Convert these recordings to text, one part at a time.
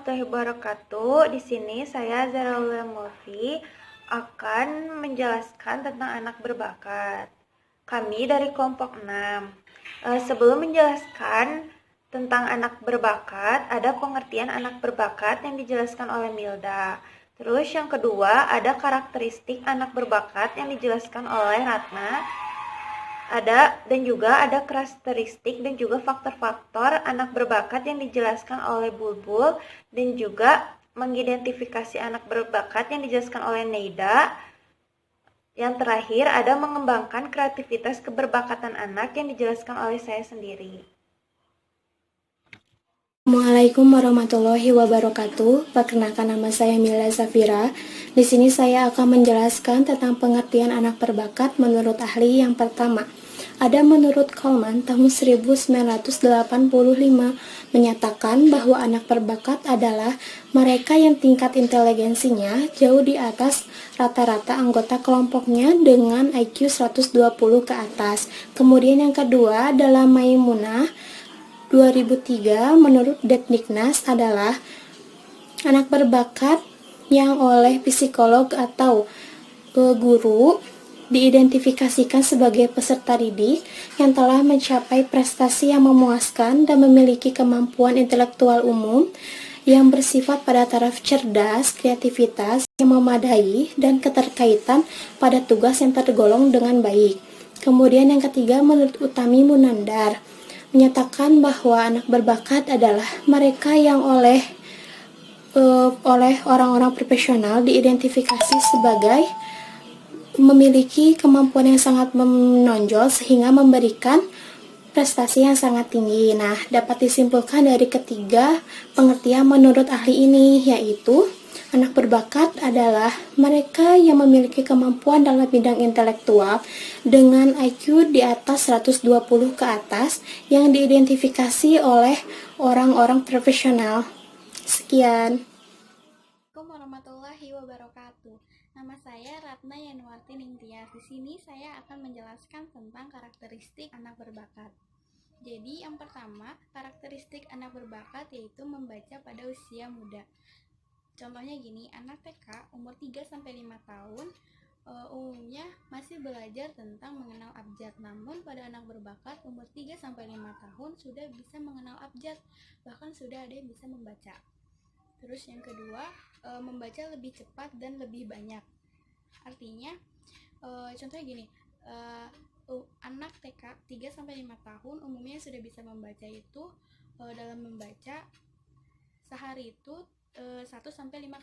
warahmatullahi wabarakatuh. Di sini saya Zaraula Mulfi akan menjelaskan tentang anak berbakat. Kami dari kelompok 6. Sebelum menjelaskan tentang anak berbakat, ada pengertian anak berbakat yang dijelaskan oleh Milda. Terus yang kedua, ada karakteristik anak berbakat yang dijelaskan oleh Ratna. Dan juga ada karakteristik dan juga faktor-faktor anak berbakat yang dijelaskan oleh Bulbul, dan juga mengidentifikasi anak berbakat yang dijelaskan oleh Neida. Yang terakhir ada mengembangkan kreativitas keberbakatan anak yang dijelaskan oleh saya sendiri. Assalamualaikum warahmatullahi wabarakatuh. Perkenalkan, nama saya Mila Safira. Di sini saya akan menjelaskan tentang pengertian anak berbakat menurut ahli. Yang pertama, ada menurut Coleman tahun 1985 menyatakan bahwa anak berbakat adalah mereka yang tingkat inteligensinya jauh di atas rata-rata anggota kelompoknya dengan IQ 120 ke atas. Kemudian yang kedua adalah Maimunah 2003 menurut Dekniknas adalah anak berbakat yang oleh psikolog atau guru diidentifikasikan sebagai peserta didik yang telah mencapai prestasi yang memuaskan dan memiliki kemampuan intelektual umum yang bersifat pada taraf cerdas, kreativitas yang memadai, dan keterkaitan pada tugas yang tergolong dengan baik. Kemudian yang ketiga menurut Utami Munandar menyatakan bahwa anak berbakat adalah mereka yang oleh orang-orang profesional diidentifikasi sebagai memiliki kemampuan yang sangat menonjol sehingga memberikan prestasi yang sangat tinggi. Nah, dapat disimpulkan dari ketiga pengertian menurut ahli ini, yaitu anak berbakat adalah mereka yang memiliki kemampuan dalam bidang intelektual dengan IQ di atas 120 ke atas yang diidentifikasi oleh orang-orang profesional. Sekian. Assalamualaikum warahmatullahi wabarakatuh. Nama saya Ratna Yanuarti Ningtyas. Di sini saya akan menjelaskan tentang karakteristik anak berbakat. Jadi yang pertama, karakteristik anak berbakat yaitu membaca pada usia muda. Contohnya gini, anak TK umur 3-5 tahun umumnya masih belajar tentang mengenal abjad. Namun pada anak berbakat umur 3-5 tahun sudah bisa mengenal abjad, bahkan sudah ada yang bisa membaca. Terus yang kedua, membaca lebih cepat dan lebih banyak. Artinya, contohnya gini, anak TK 3-5 tahun umumnya sudah bisa membaca itu dalam membaca sehari itu 1-5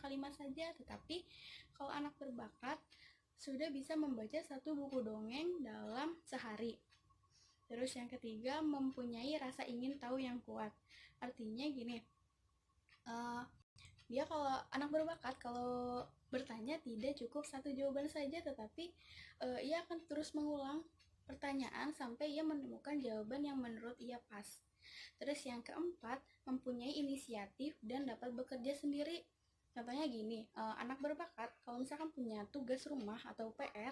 kalimat saja. Tetapi kalau anak berbakat sudah bisa membaca 1 buku dongeng dalam sehari. Terus yang ketiga, mempunyai rasa ingin tahu yang kuat. Artinya gini, dia kalau anak berbakat kalau bertanya tidak cukup 1 jawaban saja, tetapi ia akan terus mengulang pertanyaan sampai ia menemukan jawaban yang menurut ia pas. Terus yang keempat, mempunyai inisiatif dan dapat bekerja sendiri. Contohnya gini, anak berbakat kalau misalkan punya tugas rumah atau PR,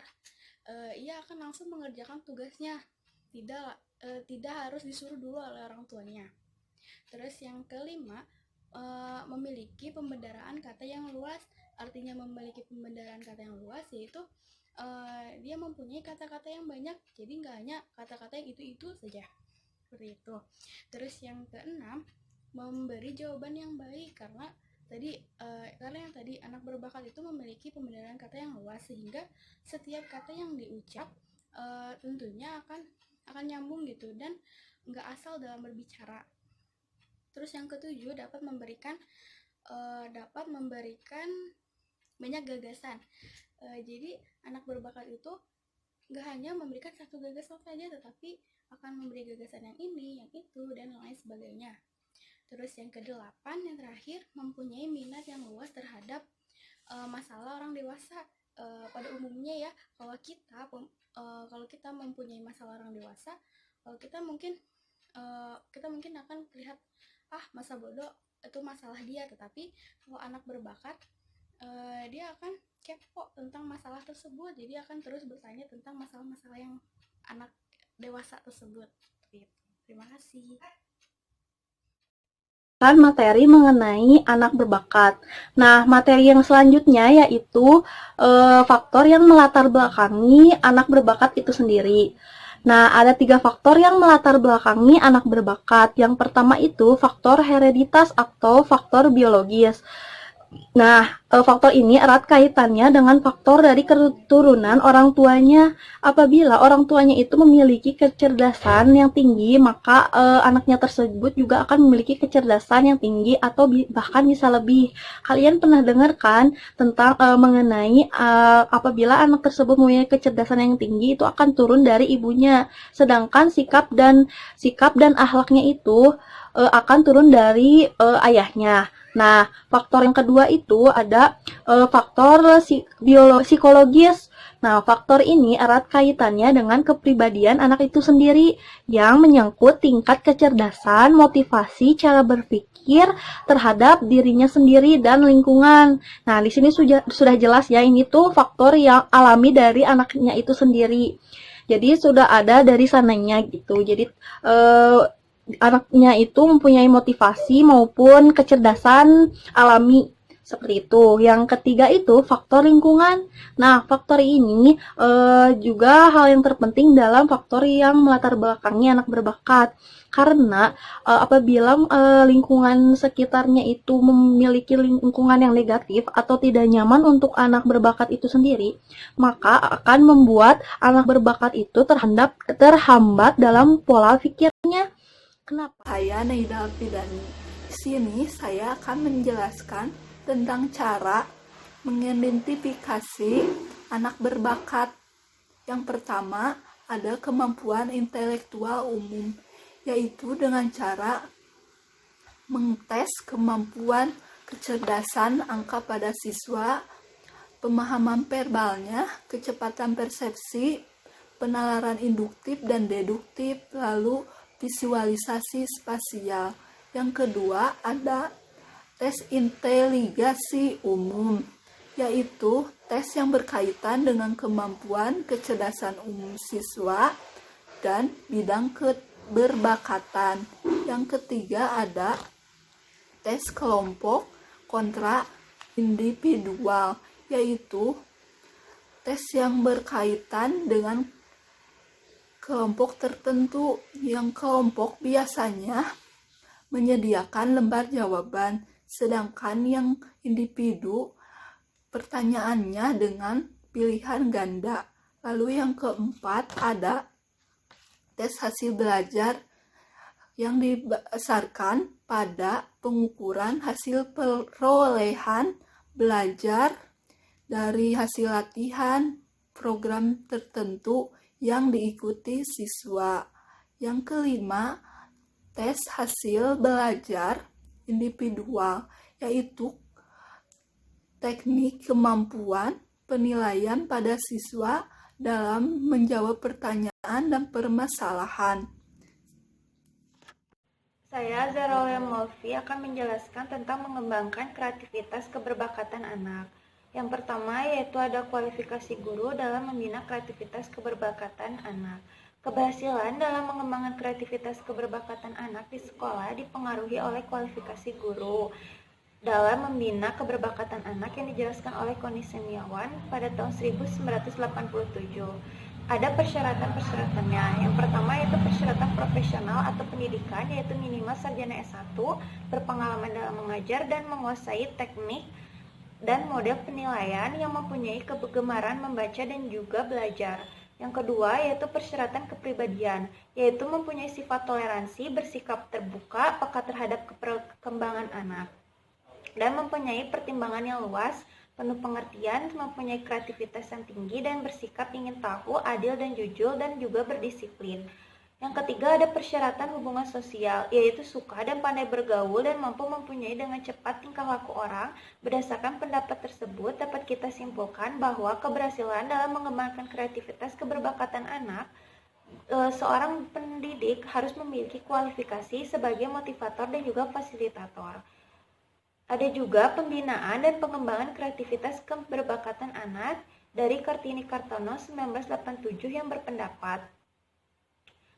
ia akan langsung mengerjakan tugasnya, tidak harus disuruh dulu oleh orang tuanya. Terus yang kelima, memiliki pembendaraan kata yang luas. Artinya memiliki pembendaraan kata yang luas yaitu dia mempunyai kata-kata yang banyak, jadi nggak hanya kata-kata yang itu saja, seperti itu. Terus yang keenam, memberi jawaban yang baik, karena yang tadi anak berbakat itu memiliki pembendaraan kata yang luas sehingga setiap kata yang diucap tentunya akan nyambung gitu dan nggak asal dalam berbicara. Terus yang ketujuh, dapat memberikan banyak gagasan. Jadi anak berbakat itu gak hanya memberikan 1 gagasan saja, tetapi akan memberi gagasan yang ini, yang itu, dan lain sebagainya. Terus yang kedelapan, yang terakhir, mempunyai minat yang luas terhadap masalah orang dewasa. Pada umumnya ya, kalau kita mempunyai masalah orang dewasa, kita mungkin akan terlihat masa bodoh, itu masalah dia. Tetapi kalau anak berbakat, dia akan kepo tentang masalah tersebut, jadi akan terus bertanya tentang masalah-masalah yang anak dewasa tersebut. Terima kasih. materi mengenai anak berbakat. Nah, materi yang selanjutnya yaitu faktor yang melatar belakangi anak berbakat itu sendiri. Nah, ada 3 faktor yang melatar belakangi anak berbakat. Yang pertama itu faktor hereditas atau faktor biologis. Nah, faktor ini erat kaitannya dengan faktor dari keturunan orang tuanya. Apabila orang tuanya itu memiliki kecerdasan yang tinggi, maka anaknya tersebut juga akan memiliki kecerdasan yang tinggi atau bahkan bisa lebih. Kalian pernah dengar kan tentang mengenai apabila anak tersebut mempunyai kecerdasan yang tinggi itu akan turun dari ibunya, sedangkan sikap dan akhlaknya itu akan turun dari ayahnya. Nah, faktor yang kedua itu ada faktor psikologis. Nah, faktor ini erat kaitannya dengan kepribadian anak itu sendiri yang menyangkut tingkat kecerdasan, motivasi, cara berpikir terhadap dirinya sendiri dan lingkungan. Nah, di sini sudah jelas ya, ini tuh faktor yang alami dari anaknya itu sendiri. Jadi sudah ada dari sananya gitu. Jadi anaknya itu mempunyai motivasi maupun kecerdasan alami seperti itu. Yang ketiga itu faktor lingkungan. Nah, faktor ini juga hal yang terpenting dalam faktor yang melatar belakangi anak berbakat. Karena apabila lingkungan sekitarnya itu memiliki lingkungan yang negatif atau tidak nyaman untuk anak berbakat itu sendiri, maka akan membuat anak berbakat itu terhambat dalam pola pikirnya. Kenapa? Saya Naida Alfidani. Di sini saya akan menjelaskan tentang cara mengidentifikasi anak berbakat. Yang pertama, ada kemampuan intelektual umum, yaitu dengan cara mengtes kemampuan kecerdasan angka pada siswa, pemahaman verbalnya, kecepatan persepsi, penalaran induktif dan deduktif, lalu visualisasi spasial. Yang kedua ada tes inteligensi umum, yaitu tes yang berkaitan dengan kemampuan kecerdasan umum siswa dan bidang keberbakatan. Yang ketiga ada tes kelompok kontra individual, yaitu tes yang berkaitan dengan kelompok tertentu. Yang kelompok biasanya menyediakan lembar jawaban, sedangkan yang individu pertanyaannya dengan pilihan ganda. Lalu yang keempat ada tes hasil belajar yang didasarkan pada pengukuran hasil perolehan belajar dari hasil latihan program tertentu yang diikuti siswa. Yang kelima, tes hasil belajar individual, yaitu teknik kemampuan penilaian pada siswa dalam menjawab pertanyaan dan permasalahan. Saya Zara Molfi akan menjelaskan tentang mengembangkan kreativitas keberbakatan anak. Yang pertama yaitu ada kualifikasi guru dalam membina kreativitas keberbakatan anak. Keberhasilan dalam mengembangkan kreativitas keberbakatan anak di sekolah dipengaruhi oleh kualifikasi guru dalam membina keberbakatan anak yang dijelaskan oleh Koni Semiawan pada tahun 1987. Ada persyaratan-persyaratannya. Yang pertama yaitu persyaratan profesional atau pendidikan, yaitu minimal sarjana S1, berpengalaman dalam mengajar dan menguasai teknik dan model penilaian yang mempunyai kegemaran membaca dan juga belajar. Yang kedua yaitu persyaratan kepribadian, yaitu mempunyai sifat toleransi, bersikap terbuka, peka terhadap perkembangan anak, dan mempunyai pertimbangan yang luas, penuh pengertian, mempunyai kreativitas yang tinggi, dan bersikap ingin tahu, adil dan jujur, dan juga berdisiplin. Yang ketiga ada persyaratan hubungan sosial, yaitu suka dan pandai bergaul dan mampu mempunyai dengan cepat tingkah laku orang. Berdasarkan pendapat tersebut, dapat kita simpulkan bahwa keberhasilan dalam mengembangkan kreativitas keberbakatan anak, seorang pendidik harus memiliki kualifikasi sebagai motivator dan juga fasilitator. Ada juga pembinaan dan pengembangan kreativitas keberbakatan anak dari Kartini Kartono 1987 yang berpendapat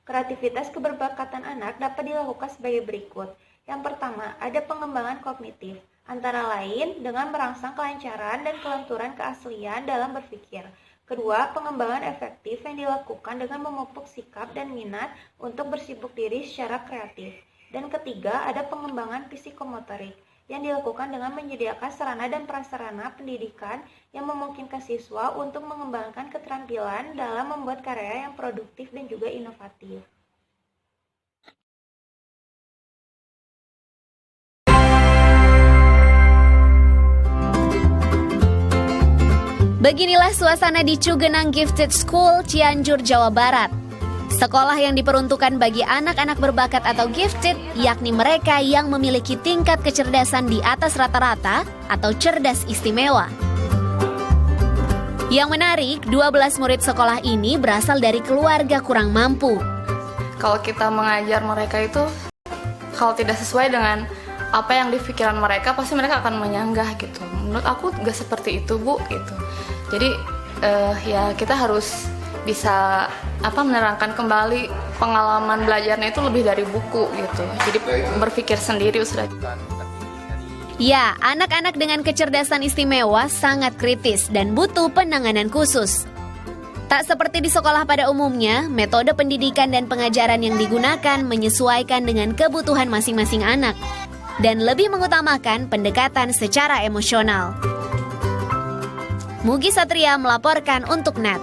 kreativitas keberbakatan anak dapat dilakukan sebagai berikut. Yang pertama, ada pengembangan kognitif, antara lain dengan merangsang kelancaran dan kelenturan keaslian dalam berpikir. Kedua, pengembangan efektif yang dilakukan dengan memupuk sikap dan minat untuk bersibuk diri secara kreatif. Dan ketiga, ada pengembangan psikomotorik yang dilakukan dengan menyediakan sarana dan prasarana pendidikan yang memungkinkan siswa untuk mengembangkan keterampilan dalam membuat karya yang produktif dan juga inovatif. Beginilah suasana di Cugenang Gifted School, Cianjur, Jawa Barat. Sekolah yang diperuntukkan bagi anak-anak berbakat atau gifted, yakni mereka yang memiliki tingkat kecerdasan di atas rata-rata atau cerdas istimewa. Yang menarik, 12 murid sekolah ini berasal dari keluarga kurang mampu. Kalau kita mengajar mereka itu, kalau tidak sesuai dengan apa yang di pikiran mereka, pasti mereka akan menyanggah gitu. Menurut aku gak seperti itu, Bu, gitu. Jadi ya kita harus bisa menerangkan kembali pengalaman belajarnya itu lebih dari buku gitu. Jadi berpikir sendiri sudah. Ya, anak-anak dengan kecerdasan istimewa sangat kritis dan butuh penanganan khusus. Tak seperti di sekolah pada umumnya, metode pendidikan dan pengajaran yang digunakan menyesuaikan dengan kebutuhan masing-masing anak dan lebih mengutamakan pendekatan secara emosional. Mugi Satria melaporkan untuk NET.